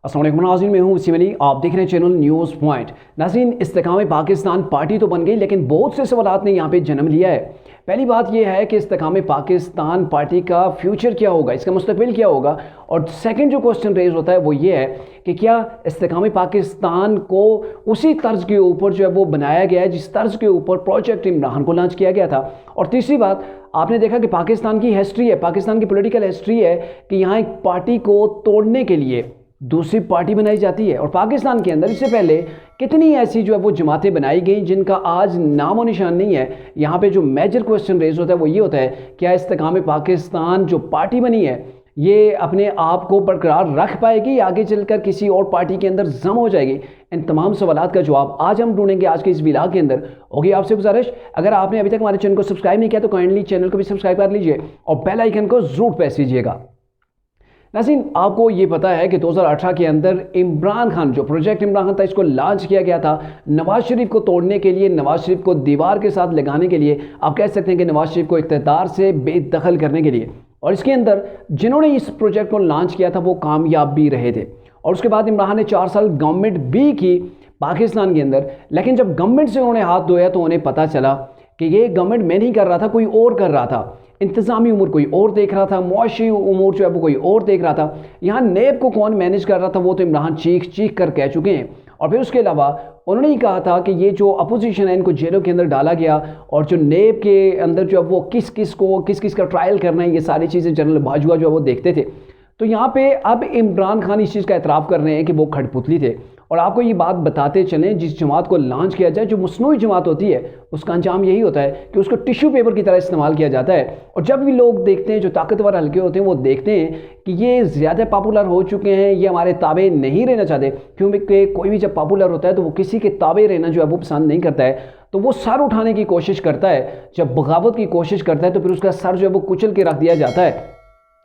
अस्सलाम वालेकुम नाज़रीन, मैं हूं वसीम अली। आप देख रहे हैं चैनल न्यूज़ पॉइंट। नाज़रीन, इस्तेकाम पाकिस्तान पार्टी तो बन गई, लेकिन बहुत से सवालात ने यहाँ पे जन्म लिया है। पहली बात यह है कि इस्तेकाम पाकिस्तान पार्टी का फ्यूचर क्या होगा, इसका मुस्तकबिल क्या होगा। और सेकंड जो क्वेश्चन रेज होता है वो ये है कि क्या इस्तेकाम पाकिस्तान को उसी तर्ज के ऊपर जो है वो बनाया गया है जिस तर्ज के ऊपर प्रोजेक्ट इमरान को लॉन्च किया गया था। और तीसरी बात, आपने देखा कि पाकिस्तान की हिस्ट्री है, पाकिस्तान की पॉलिटिकल हिस्ट्री है कि यहाँ एक पार्टी को तोड़ने के लिए दूसरी पार्टी बनाई जाती है। और पाकिस्तान के अंदर इससे पहले कितनी ऐसी जो है वो जमातें बनाई गई जिनका आज नामो निशान नहीं है। यहाँ पे जो मेजर क्वेश्चन रेज होता है वो ये होता है, क्या इस्तेकाम पाकिस्तान जो पार्टी बनी है ये अपने आप को बरकरार रख पाएगी या आगे चलकर किसी और पार्टी के अंदर जम हो जाएगी। इन तमाम सवालात का जवाब आज हम ढूंढेंगे आज के इस व्लॉग के अंदर। होगी आपसे गुजारिश, अगर आपने अभी तक हमारे चैनल को सब्सक्राइब नहीं किया तो काइंडली चैनल को भी सब्सक्राइब कर लीजिए और बेल आइकन को जरूर प्रेस कीजिएगा। नाज़रीन, आपको ये पता है कि 2018 के अंदर इमरान खान, जो प्रोजेक्ट इमरान खान था, इसको लॉन्च किया गया था नवाज शरीफ को तोड़ने के लिए, नवाज शरीफ को दीवार के साथ लगाने के लिए। आप कह सकते हैं कि नवाज शरीफ को इक़्तिदार से बेदखल करने के लिए। और इसके अंदर जिन्होंने इस प्रोजेक्ट को लॉन्च किया था वो कामयाब भी रहे थे। और उसके बाद इमरान ने 4 साल गवर्नमेंट भी की पाकिस्तान के अंदर, लेकिन जब गवर्नमेंट से उन्होंने हाथ धोया तो उन्हें पता चला कि ये गवर्नमेंट मैं नहीं कर रहा था, कोई और कर रहा था। इंतज़ामी उमूर कोई और देख रहा था, मुआशी उमूर जो है वो कोई और देख रहा था। यहाँ नेब को कौन मैनेज कर रहा था वो तो इमरान चीख चीख कर कह चुके हैं। और फिर उसके अलावा उन्होंने ही कहा था कि ये जो अपोजिशन है इनको जेलों के अंदर डाला गया और जो नेब के अंदर जो है वो किस किस का ट्रायल करना है, ये सारी चीज़ें जनरल बाजवा जो है वो देखते थे। तो यहाँ पे अब इमरान खान इस चीज़ का एतराफ़ कर रहे हैं कि वो खड़पुतली थे। और आपको ये बात बताते चलें, जिस जमात को लॉन्च किया जाए, जो मसनूई जमात होती है, उसका अंजाम यही होता है कि उसको टिश्यू पेपर की तरह इस्तेमाल किया जाता है। और जब भी लोग देखते हैं, जो ताकतवर हल्के होते हैं, वो देखते हैं कि ये ज़्यादा पॉपुलर हो चुके हैं, ये हमारे ताबे नहीं रहना चाहते, क्योंकि कोई भी जब पॉपुलर होता है तो वो किसी के ताबे रहना जो है वो पसंद नहीं करता है। तो वो सर उठाने की कोशिश करता है, जब बगावत की कोशिश करता है तो फिर उसका सर जो है वो कुचल के रख दिया जाता है।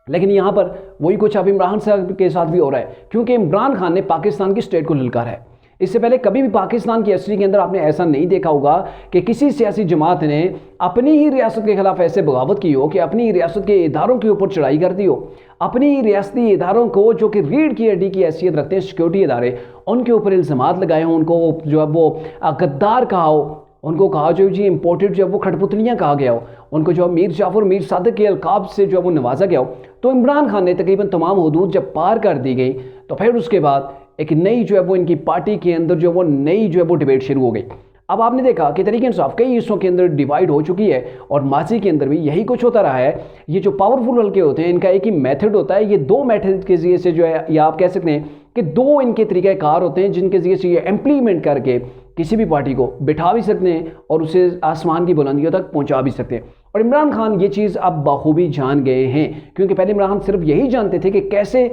लेकिन यहाँ पर वही कुछ अब इमरान साहब के साथ भी हो रहा है, क्योंकि इमरान खान ने पाकिस्तान की स्टेट को ललकारा है। इससे पहले कभी भी पाकिस्तान की हिस्ट्री के अंदर आपने ऐसा नहीं देखा होगा कि किसी सियासी जमात ने अपनी ही रियासत के खिलाफ ऐसे बगावत की हो कि अपनी ही रियासत के इदारों के ऊपर चढ़ाई कर दी हो। अपनी ही रियासती इदारों को, जो कि रीढ़ की हड्डी की हैसियत रखते हैं, सिक्योरिटी इदारे, उनके ऊपर इल्ज़ामात लगाए हों, उनको जो है वो गद्दार कहा हो, उनको कहा जो जी इम्पोर्टेड जो है वो खटपुतलियाँ कहा गया हो, उनको जो मीर जाफर, मीर सादिक के अलकाब से जो है वो नवाजा गया हो। तो इमरान खान ने तकरीबन तमाम हदूद जब पार कर दी गई तो फिर उसके बाद एक नई जो है वो इनकी पार्टी के अंदर जो है वो नई जो है वो डिबेट शुरू हो गई। अब आपने देखा कि तरीके इंसाफ कई हिस्सों के अंदर डिवाइड हो चुकी है और माजी के अंदर भी यही कुछ होता रहा है। ये जो पावरफुल हल्के होते हैं, इनका एक ही मेथड होता है। ये 2 मेथड के जरिए से जो है, या आप कह सकते हैं कि 2 इनके तरीक़ाकार होते हैं जिनके जरिए से ये इम्प्लीमेंट करके किसी भी पार्टी को बिठा भी सकते हैं और उसे आसमान की बुलंदियों तक पहुंचा भी सकते हैं। और इमरान खान ये चीज़ अब बखूबी जान गए हैं, क्योंकि पहले इमरान खान सिर्फ यही जानते थे कि कैसे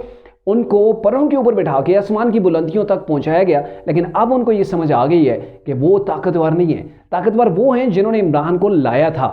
उनको परों के ऊपर बिठा के आसमान की बुलंदियों तक पहुंचाया गया। लेकिन अब उनको ये समझ आ गई है कि वो ताकतवर नहीं है, ताकतवर वो हैं जिन्होंने इमरान को लाया था।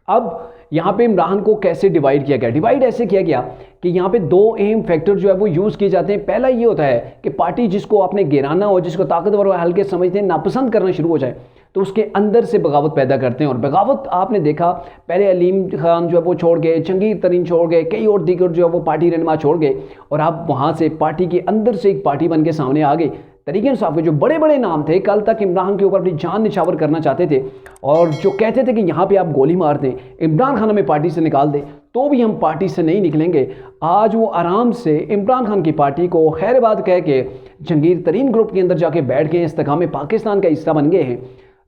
अब यहाँ पे इमरान को कैसे डिवाइड किया गया? डिवाइड ऐसे किया गया कि यहाँ पे 2 अहम फैक्टर जो है वो यूज़ किए जाते हैं। पहला ये होता है कि पार्टी जिसको आपने गिराना हो, जिसको ताकतवर व हल्के समझते हैं, नापसंद करना शुरू हो जाए, तो उसके अंदर से बगावत पैदा करते हैं। और बगावत आपने देखा, पहले अलीम खान जो है वो छोड़ गए, जंगीर तरीन छोड़ गए, कई और दीगर जो है वो पार्टी रहनुमा छोड़ गए, और आप वहाँ से पार्टी के अंदर से एक पार्टी बन के सामने आ गई। तरीके इंसाफ के जो बड़े बड़े नाम थे, कल तक इमरान के ऊपर अपनी जान निछावर करना चाहते थे और जो कहते थे कि यहाँ पे आप गोली मार दें, इमरान खान हमें पार्टी से निकाल दें, तो भी हम पार्टी से नहीं निकलेंगे, आज वो आराम से इमरान खान की पार्टी को खैरबाद कह के जंगीर तरीन ग्रुप के अंदर जाके बैठ गए, इस्तेकाम पाकिस्तान का हिस्सा बन गए हैं।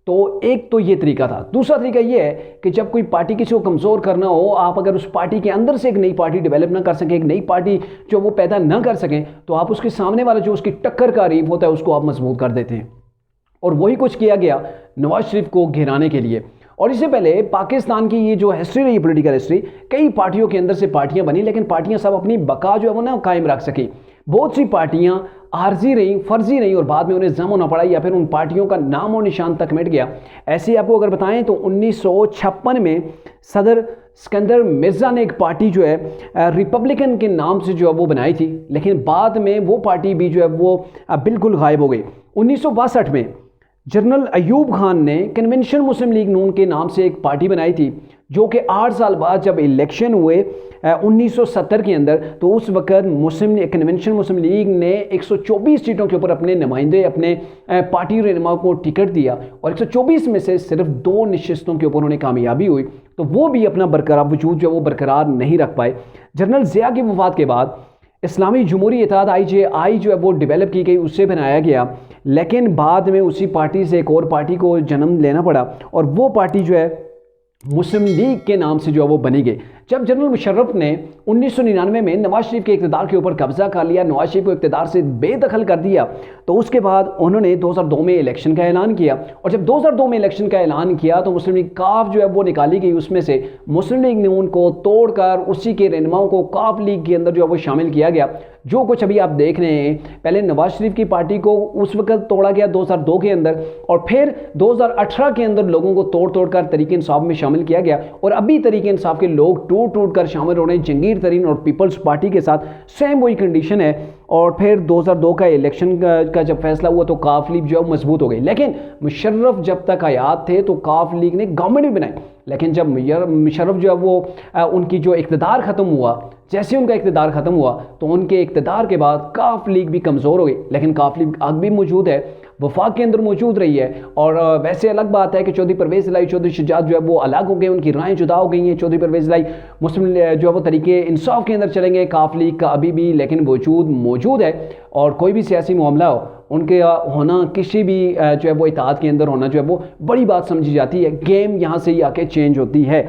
तो एक तो ये तरीका था। दूसरा तरीका ये है कि जब कोई पार्टी किसी को कमज़ोर करना हो, आप अगर उस पार्टी के अंदर से एक नई पार्टी डेवलप ना कर सकें, एक नई पार्टी जो वो पैदा ना कर सकें, तो आप उसके सामने वाला जो उसकी टक्कर का रीफ होता है उसको आप मजबूत कर देते हैं। और वही कुछ किया गया नवाज शरीफ को गिराने के लिए। और इससे पहले पाकिस्तान की ये जो हिस्ट्री रही, पॉलिटिकल हिस्ट्री, कई पार्टियों के अंदर से पार्टियां बनी, लेकिन पार्टियां सब अपनी बका जो है वो ना कायम रख सकी। बहुत सी पार्टियां आर्जी रहीं, फर्जी रहीं और बाद में उन्हें जम होना पड़ा या फिर उन पार्टियों का नाम और निशान तक मिट गया। ऐसे आपको अगर बताएं तो 1956 में सदर सिकंदर मिर्ज़ा ने एक पार्टी जो है रिपब्लिकन के नाम से जो है वो बनाई थी, लेकिन बाद में वो पार्टी भी जो है वो बिल्कुल गायब हो गई। 1962 में जनरल अयूब खान ने कन्वेंशन मुस्लिम लीग नून के नाम से एक पार्टी बनाई थी, जो कि 8 साल बाद जब इलेक्शन हुए 1970 के अंदर, तो उस वक्त कन्वेंशन मुस्लिम लीग ने 124 सीटों के ऊपर अपने नुमाइंदे, अपने पार्टी रहनुमा को टिकट दिया और 124 में से सिर्फ 2 नशिस्तों के ऊपर उन्हें कामयाबी हुई, तो वो भी अपना बरकरार वजूद जो वो बरकरार नहीं रख पाए। जनरल ज़िया की वफ़ात के बाद इस्लामी जमहूरी इत्तेहाद IJI जो है वो डेवलप की गई, उससे बनाया गया, लेकिन बाद में उसी पार्टी से एक और पार्टी को जन्म लेना पड़ा और वो पार्टी जो है मुस्लिम लीग के नाम से जो है वो बनी गई। जब जनरल मुशर्रफ ने 1999 में नवाज शरीफ के इक़्तिदार के ऊपर कब्जा कर लिया, नवाज शरीफ को इक़्तिदार से बेदखल कर दिया, तो उसके बाद उन्होंने 2002 में इलेक्शन का ऐलान किया और जब 2002 में इलेक्शन का ऐलान किया तो मुस्लिम लीग काफ जो है वो निकाली गई। उसमें से मुस्लिम लीग नून को तोड़कर उसी के रहनुमाओं को काफ लीग के अंदर जो है वो शामिल किया गया। जो कुछ अभी आप देख रहे हैं, पहले नवाज शरीफ की पार्टी को उस वक्त तोड़ा गया 2002 के अंदर और फिर 2018 के अंदर लोगों को तोड़ कर तरीके इंसाफ में शामिल किया गया और अभी तरीके इंसाफ के लोग टूट कर शामिल हो रहे हैं जंगीर तरीन और पीपल्स पार्टी के साथ। सेम वही कंडीशन है और फिर 2002 का इलेक्शन का जब फैसला हुआ तो काफ लीग जो है मजबूत हो गई। लेकिन मुशर्रफ जब तक हयात थे तो काफ लीग ने गवर्नमेंट भी बनाई, लेकिन जब मुशर्रफ जो है वो उनकी जो इक़्तिदार ख़त्म हुआ, जैसे उनका इक़्तिदार ख़त्म हुआ तो उनके इक़्तिदार के बाद काफ लीग भी कमज़ोर हो गई। लेकिन काफ लीग आज भी मौजूद है, वफाक के अंदर मौजूद रही है। और वैसे अलग बात है कि चौधरी परवेज़ इलाही, चौधरी शुजात जो है वो अलग हो गए, उनकी राहें जुदा हो गई हैं। चौधरी परवेज़ इलाही मुस्लिम जो है वो तरीके इंसाफ के अंदर चलेंगे, काफ लीग का अभी भी लेकिन वजूद मौजूद है और कोई भी सियासी मामला हो उनके होना किसी भी जो है वो इत्तेहाद के अंदर होना जो है वो बड़ी बात समझी जाती है। गेम यहाँ से ही आके चेंज होती है।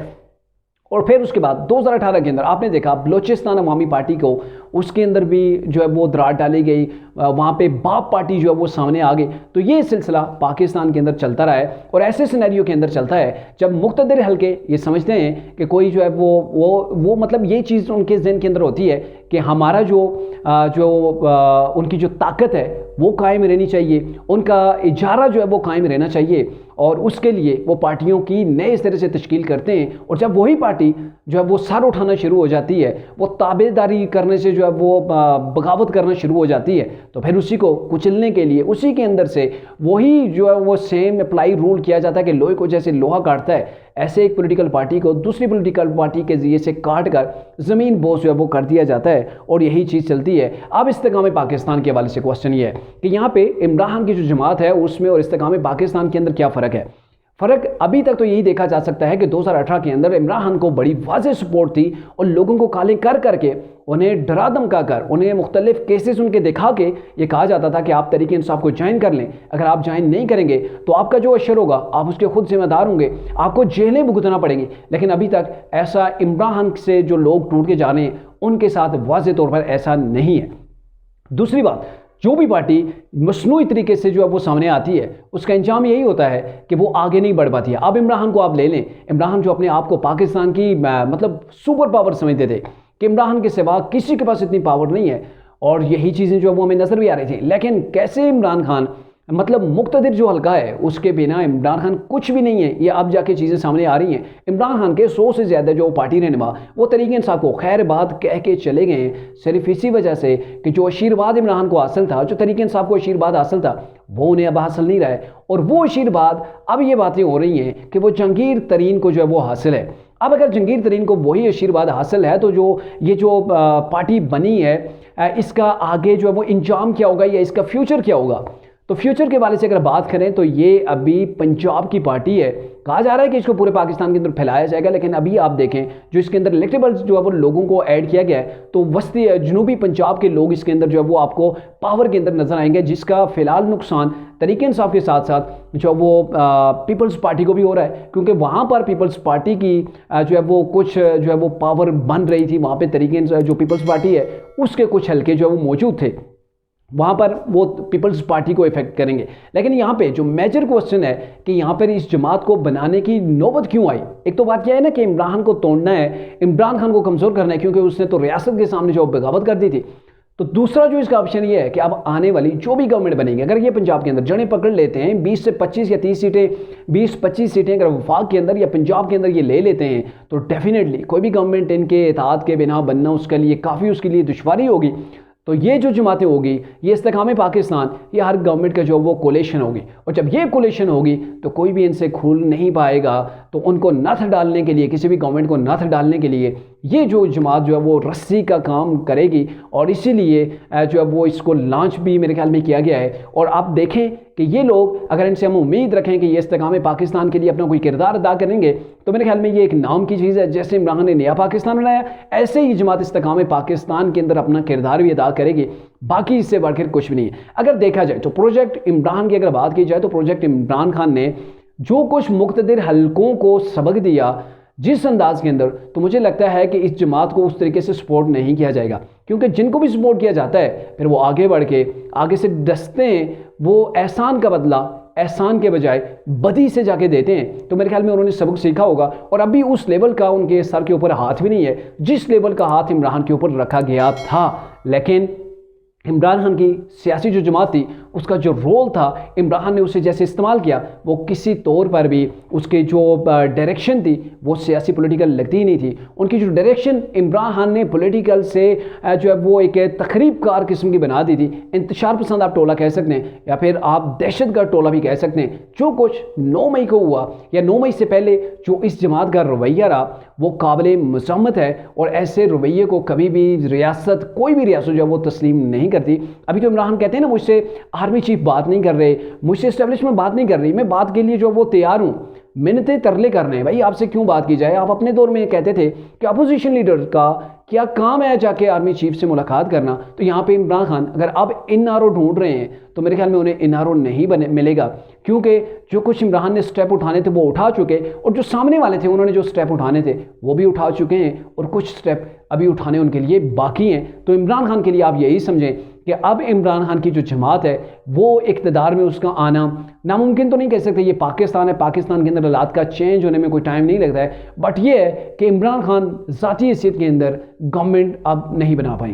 और फिर उसके बाद 2018 के अंदर आपने देखा बलोचिस्तान अवामी पार्टी को, उसके अंदर भी जो है वो दरार डाली गई, वहाँ पे बाप पार्टी जो है वो सामने आ गई। तो ये सिलसिला पाकिस्तान के अंदर चलता रहा है और ऐसे सिनेरियो के अंदर चलता है जब मुक़्तदिर हल्के ये समझते हैं कि कोई जो है वो मतलब ये चीज़ उनके ज़हन के अंदर होती है कि हमारा उनकी जो ताकत है वो कायम रहनी चाहिए, उनका इजारा जो है वो कायम रहना चाहिए और उसके लिए वो पार्टियों की नए सिरे से तश्कील करते हैं। और जब वही पार्टी जो है वो सर उठाना शुरू हो जाती है, वो ताबेदारी करने से जो है वो बगावत करना शुरू हो जाती है, तो फिर उसी को कुचलने के लिए उसी के अंदर से वही जो है वो सेम अप्लाई रूल किया जाता है कि लोहे को जैसे लोहा काटता है, ऐसे एक पॉलिटिकल पार्टी को दूसरी पॉलिटिकल पार्टी के ज़रिए से काट कर ज़मीन बोझ जो है वो कर दिया जाता है और यही चीज़ चलती है। अब इस्तेकाम पाकिस्तान के हवाले से क्वेश्चन ये है कि यहाँ पे इमरान खान की जो जमात है उसमें और इस्तेकाम पाकिस्तान के अंदर क्या फ़र्क है। फ़र्क अभी तक तो यही देखा जा सकता है कि 2018 के अंदर इमरान खान को बड़ी वाज़ेह सपोर्ट थी और लोगों को काले कर करके उन्हें डरा धमका कर उन्हें मुख्तलिफ केसेस उनके दिखा के ये कहा जाता था कि आप तरीके इंसाफ को ज्वाइन कर लें, अगर आप ज्वाइन नहीं करेंगे तो आपका जो अशर होगा आप उसके खुद जिम्मेदार होंगे, आपको जेलें भुगतना पड़ेंगी। लेकिन अभी तक ऐसा इमरान खान से जो लोग टूट के जा रहे हैं उनके साथ वाज़ेह तौर पर ऐसा नहीं है। दूसरी बात, जो भी पार्टी मसनूई तरीके से जो है वो सामने आती है उसका अंजाम यही होता है कि वो आगे नहीं बढ़ पाती है। अब इमरान खान को आप ले लें, इमरान खान जो अपने आप को पाकिस्तान की मतलब सुपर पावर समझते थे कि इमरान खान के सिवा किसी के पास इतनी पावर नहीं है और यही चीज़ें जो वो हमें नज़र भी आ रही थी। लेकिन कैसे इमरान खान मतलब मुक़्तदिर जो हल्का है उसके बिना इमरान खान कुछ भी नहीं है, ये अब जाके चीज़ें सामने आ रही हैं। इमरान खान के 100 से ज़्यादा जो पार्टी रहनुमा वो तरीके इंसाफ को खैर बात कह के चले गए हैं, सिर्फ इसी वजह से कि जो आशीर्वाद इमरान खान को हासिल था, जो तरीके इंसाफ को आशीर्वाद हासिल था वो उन्हें अब हासिल नहीं रहा है। और वो आशीर्वाद अब ये बातें हो रही हैं कि वो जंगीर तरीन को जो है वो हासिल है। अब अगर जंगीर तरीन को वही आशीर्वाद हासिल है तो जो पार्टी बनी है इसका आगे जो है वो इंजाम क्या होगा या इसका फ्यूचर क्या होगा। तो फ्यूचर के बारे से अगर बात करें तो ये अभी पंजाब की पार्टी है, कहा जा रहा है कि इसको पूरे पाकिस्तान के अंदर फैलाया जाएगा, लेकिन अभी आप देखें जो इसके अंदर इलेक्टेबल्स जो है वो लोगों को ऐड किया गया है तो वस्ती जनूबी पंजाब के लोग इसके अंदर जो है वो आपको पावर के अंदर नजर आएंगे, जिसका फिलहाल नुकसान तरीके इंसाफ के साथ साथ जो वो पीपल्स पार्टी को भी हो रहा है, क्योंकि वहाँ पर पीपल्स पार्टी की जो है वो कुछ जो है वो पावर बन रही थी, वहाँ पर तरीके जो पीपल्स पार्टी है उसके कुछ हल्के जो है वो मौजूद थे, वहाँ पर वो पीपल्स पार्टी को इफेक्ट करेंगे। लेकिन यहाँ पे जो मेजर क्वेश्चन है कि यहाँ पर इस जमात को बनाने की नौबत क्यों आई। एक तो बात यह है ना कि इमरान खान को तोड़ना है, इमरान खान को कमज़ोर करना है, क्योंकि उसने तो रियासत के सामने जो बगावत कर दी थी। तो दूसरा जो इसका ऑप्शन ये है कि अब आने वाली जो भी गवर्नमेंट बनेगी, अगर ये पंजाब के अंदर जड़ें पकड़ लेते हैं 20 से 25 या 30 सीटें, 20-25 सीटें अगर वफाक के अंदर या पंजाब के अंदर ये ले लेते हैं तो डेफिनेटली कोई भी गवर्नमेंट इनके इत्तेहाद के बिना बनना उसके लिए काफ़ी उसके लिए दुश्वारी होगी। तो ये जो जमातें होगी, ये इस्तेकाम पाकिस्तान, ये हर गवर्नमेंट का जो वो कोलेशन होगी, और जब ये कोलेशन होगी तो कोई भी इनसे खुल नहीं पाएगा। तो उनको नथ डालने के लिए, किसी भी गवर्नमेंट को नथ डालने के लिए ये जो जमात जो है वो रस्सी का काम करेगी, और इसीलिए जो है वो इसको लॉन्च भी मेरे ख्याल में किया गया है। और आप देखें कि ये लोग, अगर इनसे हम उम्मीद रखें कि ये इस्तेकाम पाकिस्तान के लिए अपना कोई किरदार अदा करेंगे, तो मेरे ख्याल में ये एक नाम की चीज़ है। जैसे इमरान खान ने नया पाकिस्तान बनाया, ऐसे ही जमात इस्तेकाम पाकिस्तान के अंदर अपना किरदार भी अदा करेगी। बाकी इससे बढ़कर कुछ भी नहीं है। अगर देखा जाए तो प्रोजेक्ट इमरान की अगर बात की जाए तो प्रोजेक्ट इमरान खान ने जो कुछ मुख्तदिर हलकों को सबक दिया जिस अंदाज के अंदर, तो मुझे लगता है कि इस जमात को उस तरीके से सपोर्ट नहीं किया जाएगा, क्योंकि जिनको भी सपोर्ट किया जाता है फिर वो आगे बढ़ के आगे से डसते हैं, वो एहसान का बदला एहसान के बजाय बदी से जाके देते हैं। तो मेरे ख्याल में उन्होंने सबक सीखा होगा, और अभी उस लेवल का उनके सर के ऊपर हाथ भी नहीं है जिस लेवल का हाथ इमरान के ऊपर रखा गया था। लेकिन इमरान खान की सियासी जो जमात थी, उसका जो रोल था, इमरान खान ने उसे जैसे इस्तेमाल किया, वो किसी तौर पर भी उसके जो डायरेक्शन थी वो सियासी पॉलिटिकल लगती ही नहीं थी। उनकी जो डायरेक्शन इमरान खान ने पॉलिटिकल से जो है वो एक तकरीबकार किस्म की बना दी थी। इंतशार पसंद आप टोला कह सकते हैं, या फिर आप दहशतगर्द टोला भी कह सकते हैं। जो कुछ 9 मई को हुआ, या 9 मई से पहले जो इस जमात का रवैया रहा, वो काबिल मज़म्मत है, और ऐसे रवैये को कभी भी रियासत, कोई भी रियासत जो है वो तस्लीम नहीं करती। अभी तो इमरान खान कहते हैं ना, मुझसे आर्मी चीफ बात नहीं कर रहे, मुझसे एस्टेब्लिशमेंट बात नहीं कर रही, मैं बात के लिए जो वो तैयार हूँ, मिन्नतें तरले कर रहे हैं। भाई आपसे क्यों बात की जाए? आप अपने दौर में कहते थे कि अपोजिशन लीडर का क्या काम है जाके आर्मी चीफ से मुलाकात करना। तो यहाँ पे इमरान खान अगर अब इनआरओ ढूंढ रहे हैं तो मेरे ख्याल में उन्हें इनआरओ नहीं मिलेगा, क्योंकि जो कुछ इमरान ने स्टेप उठाने थे वो उठा चुके, और जो सामने वाले थे उन्होंने जो स्टेप उठाने थे वो भी उठा चुके हैं, और कुछ स्टेप अभी उठाने उनके लिए बाकी हैं। तो इमरान खान के लिए आप यही समझें कि अब इमरान खान की जो जमात है वो इक़्तिदार में उसका आना नामुमकिन तो नहीं कह सकते। ये पाकिस्तान है, पाकिस्तान के अंदर हालात का चेंज होने में कोई टाइम नहीं लगता है, बट ये है कि इमरान खान ज़ाती हैसियत के अंदर गवर्नमेंट अब नहीं बना पाएंगे।